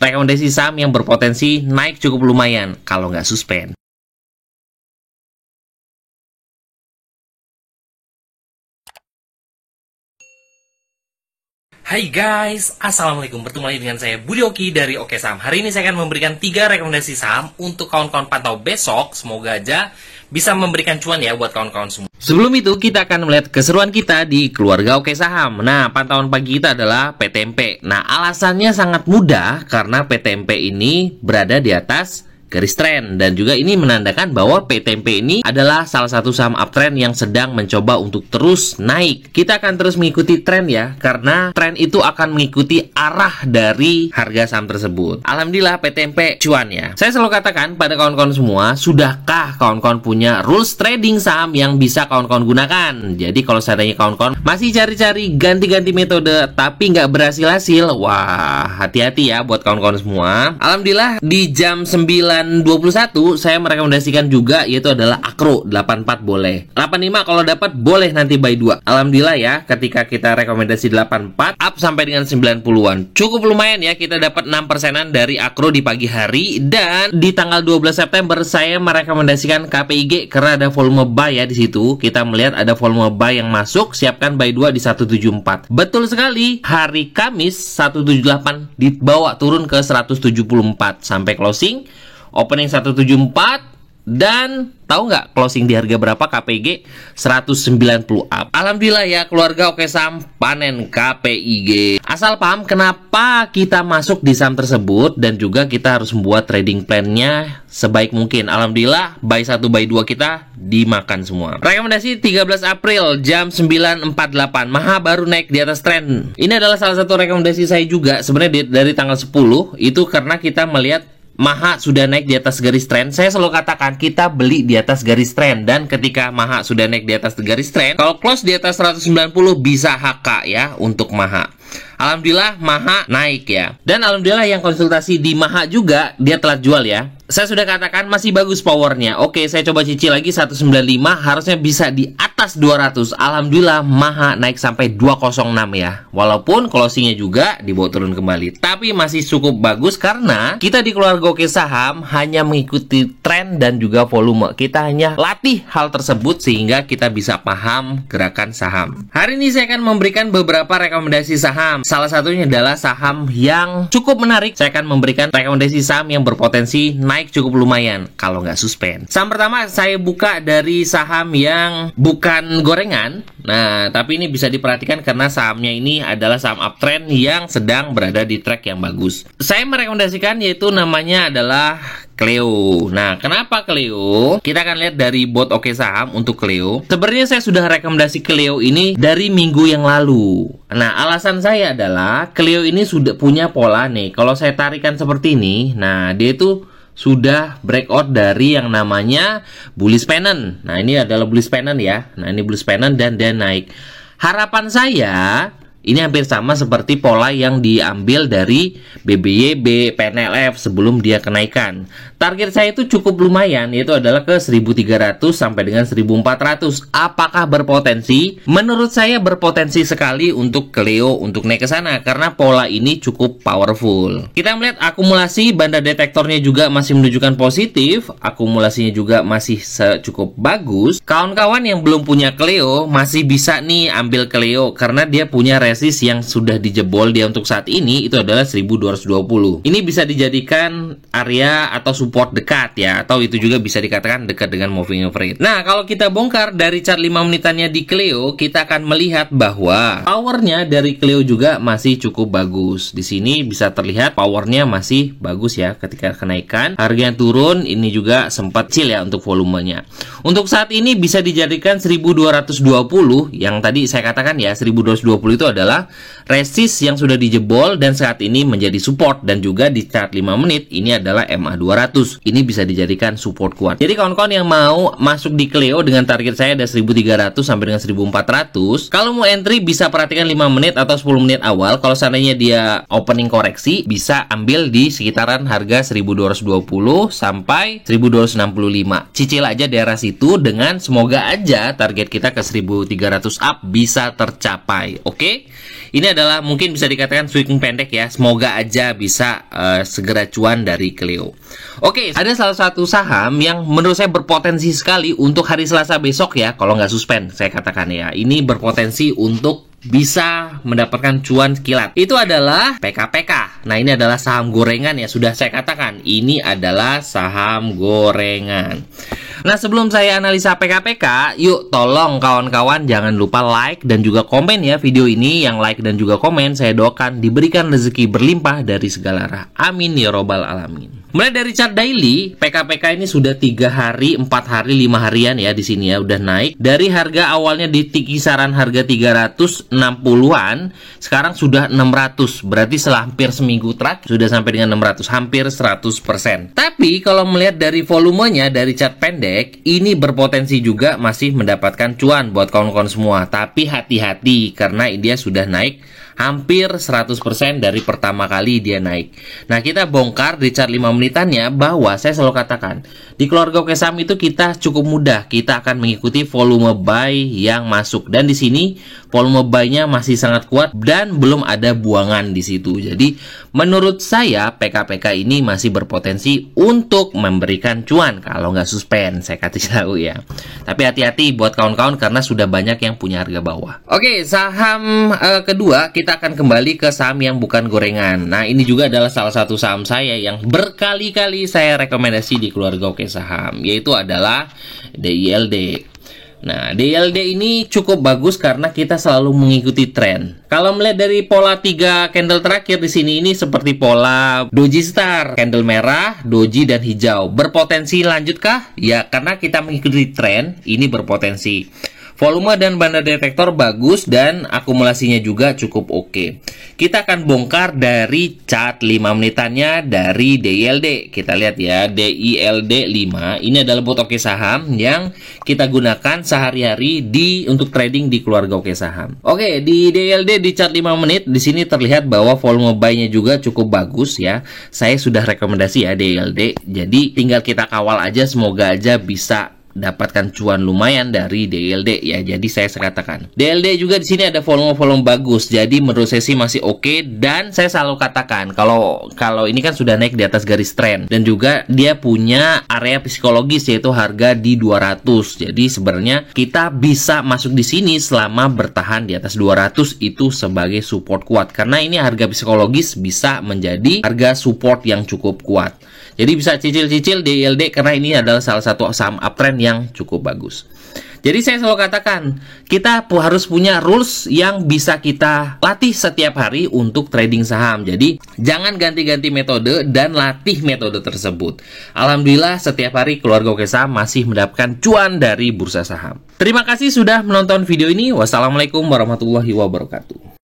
rekomendasi saham yang berpotensi naik cukup lumayan kalau nggak suspend. Hai guys, assalamualaikum. Bertemu lagi dengan saya Budi Oki dari Oke Saham. Hari ini saya akan memberikan 3 rekomendasi saham untuk kawan-kawan pantau besok. Semoga aja bisa memberikan cuan ya buat kawan-kawan semua. Sebelum itu kita akan melihat keseruan kita di keluarga Oke Saham. Nah, pantauan pagi kita adalah PTMP. Nah, alasannya sangat mudah karena PTMP ini berada di atas garis tren, dan juga ini menandakan bahwa PTMP ini adalah salah satu saham uptrend yang sedang mencoba untuk terus naik. Kita akan terus mengikuti tren ya, karena tren itu akan mengikuti arah dari harga saham tersebut. Alhamdulillah PTMP cuan ya. Saya selalu katakan pada kawan-kawan semua, sudahkah kawan-kawan punya rules trading saham yang bisa kawan-kawan gunakan? Jadi kalau seandainya kawan-kawan masih cari-cari ganti-ganti metode tapi nggak berhasil-hasil, wah hati-hati ya buat kawan-kawan semua. Alhamdulillah di jam 9:21 saya merekomendasikan juga, yaitu adalah Akro 84 boleh, 85 kalau dapat boleh nanti buy 2. Alhamdulillah ya, ketika kita rekomendasi 84 up sampai dengan 90-an cukup lumayan ya, kita dapat 6%-an dari Akro di pagi hari. Dan di tanggal 12 September saya merekomendasikan KPIG karena ada volume buy ya. Di situ kita melihat ada volume buy yang masuk, siapkan buy 2 di 174. Betul sekali, hari Kamis 178 dibawa turun ke 174 sampai closing opening 174, dan tahu nggak closing di harga berapa KPIG? 190 up. Alhamdulillah ya keluarga Oke Saham panen KPIG. Asal paham kenapa kita masuk di saham tersebut, dan juga kita harus membuat trading plan-nya sebaik mungkin. Alhamdulillah buy 1 buy 2 kita dimakan semua. Rekomendasi 13 April jam 9.48, Maha baru naik di atas tren. Ini adalah salah satu rekomendasi saya juga sebenarnya dari tanggal 10 itu, karena kita melihat Maha sudah naik di atas garis tren. Saya selalu katakan kita beli di atas garis tren, dan ketika Maha sudah naik di atas garis tren, kalau close di atas 190 bisa HK ya untuk Maha. Alhamdulillah Maha naik ya. Dan alhamdulillah yang konsultasi di Maha juga dia telat jual ya. Saya sudah katakan masih bagus powernya. Oke, saya coba cicil lagi 195, harusnya bisa di atas 200. Alhamdulillah Maha naik sampai 206 ya. Walaupun closingnya juga dibawa turun kembali, tapi masih cukup bagus karena kita di keluarga Oke Saham hanya mengikuti tren dan juga volume. Kita hanya latih hal tersebut sehingga kita bisa paham gerakan saham. Hari ini saya akan memberikan beberapa rekomendasi saham. Salah satunya adalah saham yang cukup menarik. Saya akan memberikan rekomendasi saham yang berpotensi naik cukup lumayan kalau nggak suspend. Saham pertama saya buka dari saham yang bukan gorengan. Nah, tapi ini bisa diperhatikan karena sahamnya ini adalah saham uptrend yang sedang berada di track yang bagus. Saya merekomendasikan yaitu namanya adalah Cleo. Nah, kenapa Cleo? Kita akan lihat dari bot Oke Saham untuk Cleo. Sebenarnya saya sudah rekomendasi Cleo ini dari minggu yang lalu. Nah, alasan saya adalah Cleo ini sudah punya pola nih. Kalau saya tarikan seperti ini, nah dia itu sudah breakout dari yang namanya bullish pennant. Nah, ini adalah bullish pennant ya. Nah, ini bullish pennant dan dia naik. Harapan saya ini hampir sama seperti pola yang diambil dari BBYB, PNLF sebelum dia kenaikan. Target saya itu cukup lumayan, yaitu adalah ke 1.300 sampai dengan 1.400. Apakah berpotensi? Menurut saya berpotensi sekali untuk Cleo untuk naik ke sana karena pola ini cukup powerful. Kita melihat akumulasi banda detektornya juga masih menunjukkan positif, akumulasinya juga masih cukup bagus. Kawan-kawan yang belum punya Cleo masih bisa nih ambil Cleo karena dia punya resist yang sudah dijebol dia untuk saat ini itu adalah 1220. Ini bisa dijadikan area atau support dekat ya, atau itu juga bisa dikatakan dekat dengan moving average. Nah, kalau kita bongkar dari chart 5 menitannya di Cleo, kita akan melihat bahwa powernya dari Cleo juga masih cukup bagus. Di sini bisa terlihat powernya masih bagus ya ketika kenaikan. Harganya turun, ini juga sempat chill ya untuk volumenya. Untuk saat ini bisa dijadikan 1220 yang tadi saya katakan ya, 1220 itu adalah resist yang sudah dijebol dan saat ini menjadi support, dan juga di chart 5 menit ini adalah MA200. Ini bisa dijadikan support kuat. Jadi kawan-kawan yang mau masuk di Cleo dengan target saya ada 1.300 sampai dengan 1.400. Kalau mau entry bisa perhatikan 5 menit atau 10 menit awal. Kalau seandainya dia opening koreksi bisa ambil di sekitaran harga 1.220 sampai 1.265. Cicil aja daerah situ dengan semoga aja target kita ke 1.300 up bisa tercapai. Oke? Ini adalah mungkin bisa dikatakan swing pendek ya. Semoga aja bisa segera cuan dari Cleo. Oke, ada salah satu saham yang menurut saya berpotensi sekali untuk hari Selasa besok ya. Kalau nggak suspend, saya katakan ya. Ini berpotensi untuk bisa mendapatkan cuan kilat. Itu adalah PKPK. Nah, ini adalah saham gorengan ya. Sudah saya katakan, ini adalah saham gorengan. Nah, sebelum saya analisa PKPK, yuk tolong kawan-kawan jangan lupa like dan juga komen ya video ini. Yang like dan juga komen, saya doakan diberikan rezeki berlimpah dari segala arah. Amin ya robbal alamin. Mulai dari chart daily, PKPK ini sudah 3 hari, 4 hari, 5 harian ya di sini ya, udah naik. Dari harga awalnya di kisaran harga 360-an, sekarang sudah 600. Berarti setelah hampir seminggu terakhir sudah sampai dengan 600, hampir 100%. Tapi kalau melihat dari volumenya dari chart pendek, ini berpotensi juga masih mendapatkan cuan buat kawan-kawan semua. Tapi hati-hati karena dia sudah naik hampir 100% dari pertama kali dia naik. Nah, kita bongkar di chart 5 menitannya bahwa saya selalu katakan, di keluarga Oke Saham itu kita cukup mudah. Kita akan mengikuti volume buy yang masuk. Dan di sini volume buy-nya masih sangat kuat dan belum ada buangan di situ. Jadi, menurut saya PKPK ini masih berpotensi untuk memberikan cuan kalau nggak suspend, saya kasih tahu ya. Tapi hati-hati buat kawan-kawan karena sudah banyak yang punya harga bawah. Oke, saham kedua kita akan kembali ke saham yang bukan gorengan. Nah, ini juga adalah salah satu saham saya yang berkali-kali saya rekomendasi di keluarga Oke Saham, yaitu adalah DILD. Nah, DILD ini cukup bagus karena kita selalu mengikuti tren. Kalau melihat dari pola 3 candle terakhir di sini, ini seperti pola Doji Star, candle merah, doji dan hijau. Berpotensi lanjutkah? Ya, karena kita mengikuti tren, ini berpotensi. Volume dan banda detektor bagus dan akumulasinya juga cukup oke. Kita akan bongkar dari chart 5 menitannya dari DILD. Kita lihat ya, DILD 5. Ini adalah bot Oke Saham yang kita gunakan sehari-hari untuk trading di keluarga Oke Saham. Oke, di DILD di chart 5 menit di sini terlihat bahwa volume buy-nya juga cukup bagus ya. Saya sudah rekomendasi ya DILD. Jadi tinggal kita kawal aja, semoga aja bisa dapatkan cuan lumayan dari DILD ya. Jadi saya katakan DILD juga di sini ada volume bagus. Jadi menurut saya sih masih oke. Dan saya selalu katakan kalau ini kan sudah naik di atas garis tren dan juga dia punya area psikologis yaitu harga di 200. Jadi sebenarnya kita bisa masuk di sini selama bertahan di atas 200 itu sebagai support kuat. Karena ini harga psikologis bisa menjadi harga support yang cukup kuat. Jadi bisa cicil-cicil DILD karena ini adalah salah satu saham uptrend yang cukup bagus. Jadi saya selalu katakan, kita harus punya rules yang bisa kita latih setiap hari untuk trading saham. Jadi jangan ganti-ganti metode dan latih metode tersebut. Alhamdulillah setiap hari keluarga Oke Saham masih mendapatkan cuan dari bursa saham. Terima kasih sudah menonton video ini. Wassalamualaikum warahmatullahi wabarakatuh.